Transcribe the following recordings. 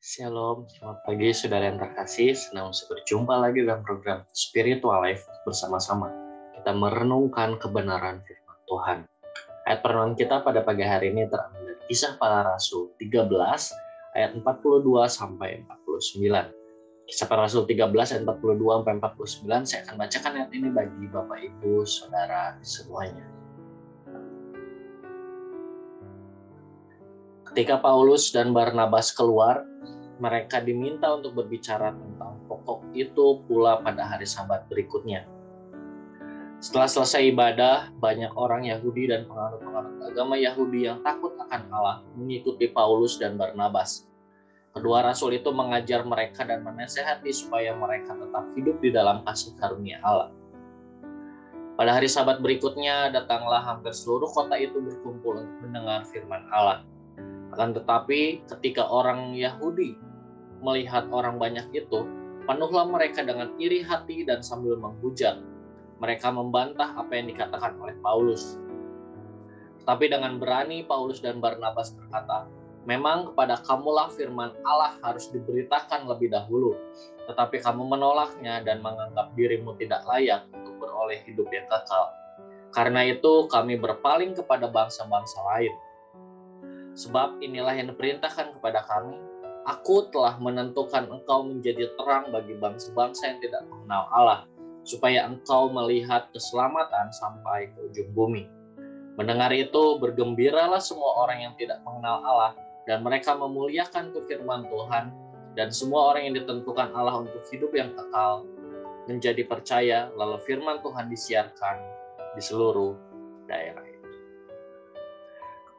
Shalom, selamat pagi saudara yang terkasih. Senang bisa berjumpa lagi dalam program Spiritual Life bersama-sama. Kita merenungkan kebenaran firman Tuhan. Ayat perenungan kita pada pagi hari ini terambil dari Kisah Para Rasul 13 ayat 42 sampai 49. Kisah Para Rasul 13 ayat 42 sampai 49, saya akan bacakan ayat ini bagi Bapak Ibu Saudara semuanya. Ketika Paulus dan Barnabas keluar, mereka diminta untuk berbicara tentang pokok itu pula pada hari Sabat berikutnya. Setelah selesai ibadah, banyak orang Yahudi dan penganut-penganut agama Yahudi yang takut akan Allah mengikuti Paulus dan Barnabas. Kedua rasul itu mengajar mereka dan menasihati supaya mereka tetap hidup di dalam kasih karunia Allah. Pada hari Sabat berikutnya, datanglah hampir seluruh kota itu berkumpul untuk mendengar firman Allah. Akan tetapi, ketika orang Yahudi melihat orang banyak itu, penuhlah mereka dengan iri hati dan sambil menghujat. Mereka membantah apa yang dikatakan oleh Paulus. Tetapi dengan berani Paulus dan Barnabas berkata, "Memang kepada kamulah firman Allah harus diberitakan lebih dahulu, tetapi kamu menolaknya dan menganggap dirimu tidak layak untuk beroleh hidup yang kekal. Karena itu kami berpaling kepada bangsa-bangsa lain. Sebab inilah yang diperintahkan kepada kami, aku telah menentukan engkau menjadi terang bagi bangsa-bangsa yang tidak mengenal Allah, supaya engkau melihat keselamatan sampai ke ujung bumi." Mendengar itu, bergembiralah semua orang yang tidak mengenal Allah, dan mereka memuliakan firman Tuhan, dan semua orang yang ditentukan Allah untuk hidup yang kekal menjadi percaya, lalu firman Tuhan disiarkan di seluruh daerah itu.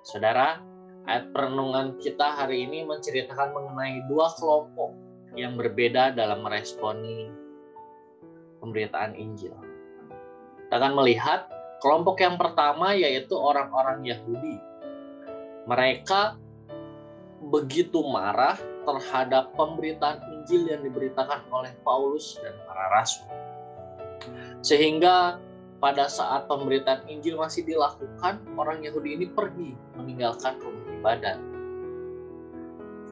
Saudara, ayat perenungan kita hari ini menceritakan mengenai dua kelompok yang berbeda dalam meresponi pemberitaan Injil. Kita akan melihat kelompok yang pertama yaitu orang-orang Yahudi. Mereka begitu marah terhadap pemberitaan Injil yang diberitakan oleh Paulus dan para rasul. Sehingga pada saat pemberitaan Injil masih dilakukan, orang Yahudi ini pergi meninggalkan rumah ibadat.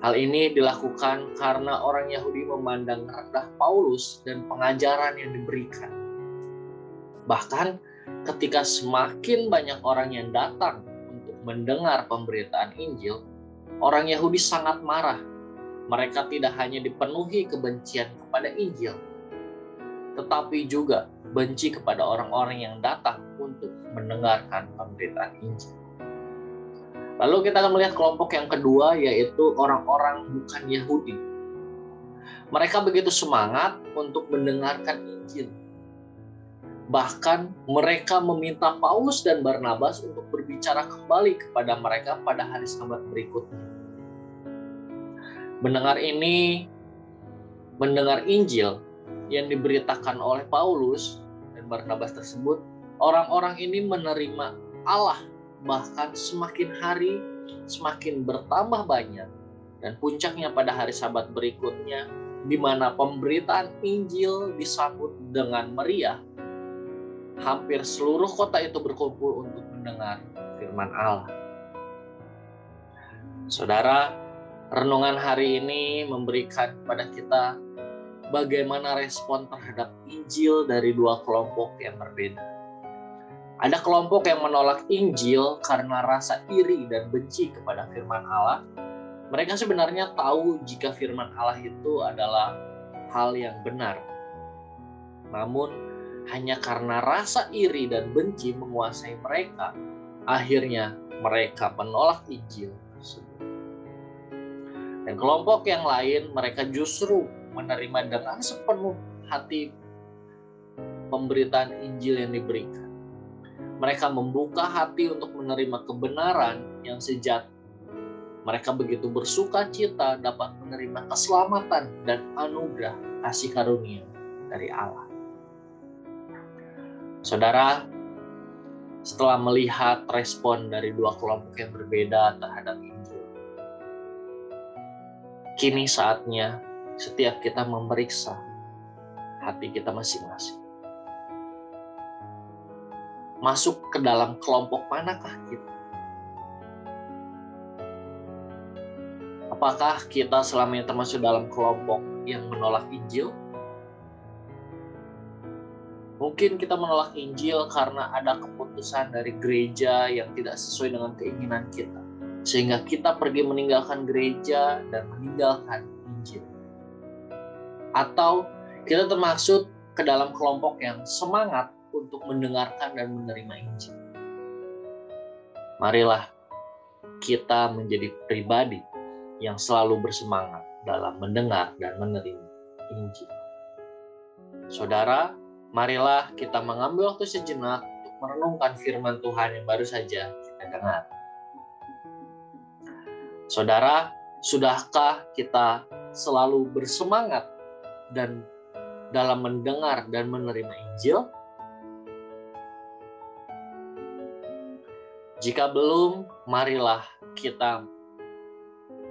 Hal ini dilakukan karena orang Yahudi memandang rendah Paulus dan pengajaran yang diberikan. Bahkan ketika semakin banyak orang yang datang untuk mendengar pemberitaan Injil, orang Yahudi sangat marah. Mereka tidak hanya dipenuhi kebencian kepada Injil, tetapi juga benci kepada orang-orang yang datang untuk mendengarkan pemberitaan Injil. Lalu kita akan melihat kelompok yang kedua, yaitu orang-orang bukan Yahudi. Mereka begitu semangat untuk mendengarkan Injil. Bahkan mereka meminta Paulus dan Barnabas untuk berbicara kembali kepada mereka pada hari Sabat berikutnya. Mendengar Injil yang diberitakan oleh Paulus dan Barnabas tersebut, orang-orang ini menerima Allah, bahkan semakin hari semakin bertambah banyak, dan puncaknya pada hari Sabat berikutnya, di mana pemberitaan Injil disambut dengan meriah. Hampir seluruh kota itu berkumpul untuk mendengar firman Allah. Saudara, renungan hari ini memberikan kepada kita bagaimana respon terhadap Injil dari dua kelompok yang berbeda. Ada kelompok yang menolak Injil karena rasa iri dan benci kepada firman Allah. Mereka sebenarnya tahu jika firman Allah itu adalah hal yang benar. Namun, hanya karena rasa iri dan benci menguasai mereka, akhirnya mereka menolak Injil tersebut. Dan kelompok yang lain, mereka justru menerima dengan sepenuh hati pemberitaan Injil yang diberikan. Mereka membuka hati untuk menerima kebenaran yang sejati. Mereka begitu bersuka cita dapat menerima keselamatan dan anugerah kasih karunia dari Allah. Saudara, setelah melihat respon dari dua kelompok yang berbeda terhadap Injil, kini saatnya setiap kita memeriksa hati kita masing-masing. Masuk ke dalam kelompok manakah kita? Apakah kita selama ini termasuk dalam kelompok yang menolak Injil? Mungkin kita menolak Injil karena ada keputusan dari gereja yang tidak sesuai dengan keinginan kita. Sehingga kita pergi meninggalkan gereja dan meninggalkan Injil. Atau kita termasuk ke dalam kelompok yang semangat untuk mendengarkan dan menerima Injil. Marilah kita menjadi pribadi yang selalu bersemangat dalam mendengar dan menerima Injil. Saudara, marilah kita mengambil waktu sejenak untuk merenungkan firman Tuhan yang baru saja kita dengar. Saudara, sudahkah kita selalu bersemangat dan dalam mendengar dan menerima Injil? Jika belum, marilah kita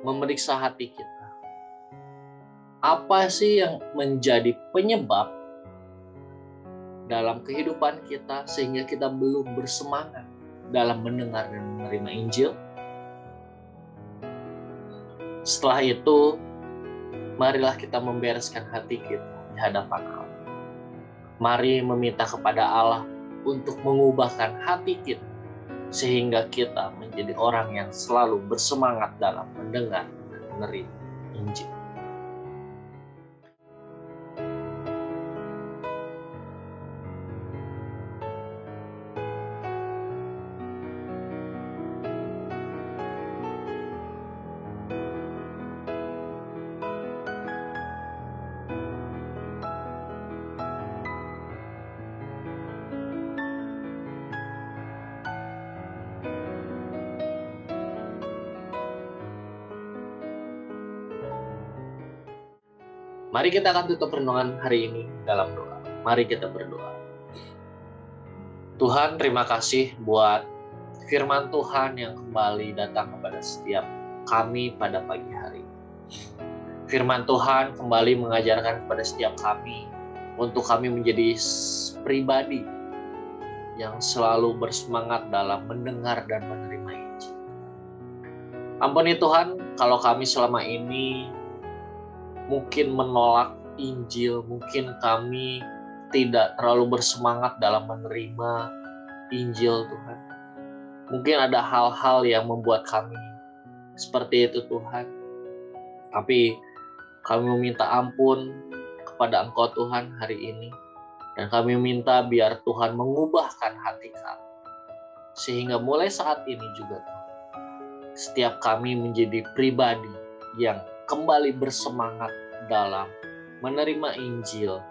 memeriksa hati kita. Apa sih yang menjadi penyebab dalam kehidupan kita sehingga kita belum bersemangat dalam mendengar dan menerima Injil? Setelah itu, marilah kita membereskan hati kita di hadapan Allah. Mari meminta kepada Allah untuk mengubahkan hati kita sehingga kita menjadi orang yang selalu bersemangat dalam mendengar dan menerima Injil. Mari kita akan tutup renungan hari ini dalam doa. Mari kita berdoa. Tuhan, terima kasih buat firman Tuhan yang kembali datang kepada setiap kami pada pagi hari. Firman Tuhan kembali mengajarkan kepada setiap kami untuk kami menjadi pribadi yang selalu bersemangat dalam mendengar dan menerima Injil. Ampuni Tuhan, kalau kami selama ini mungkin menolak Injil, mungkin kami tidak terlalu bersemangat dalam menerima Injil Tuhan. Mungkin ada hal-hal yang membuat kami seperti itu Tuhan. Tapi kami meminta ampun kepada Engkau Tuhan hari ini. Dan kami minta biar Tuhan mengubahkan hati kami. Sehingga mulai saat ini juga setiap kami menjadi pribadi yang kembali bersemangat dalam menerima Injil,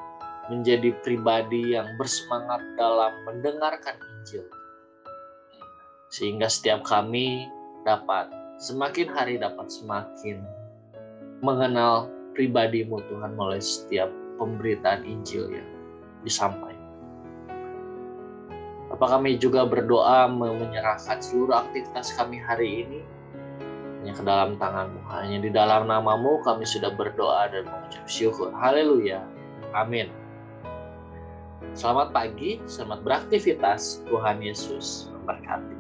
menjadi pribadi yang bersemangat dalam mendengarkan Injil. Sehingga setiap kami dapat semakin hari dapat semakin mengenal pribadi-Mu Tuhan melalui setiap pemberitaan Injil yang disampaikan. Bapak, kami juga berdoa menyerahkan seluruh aktivitas kami hari ini ke dalam tangan-Mu. Hanya di dalam nama-Mu kami sudah berdoa dan mengucap syukur. Haleluya. Amin. Selamat pagi, selamat beraktivitas. Tuhan Yesus memberkati.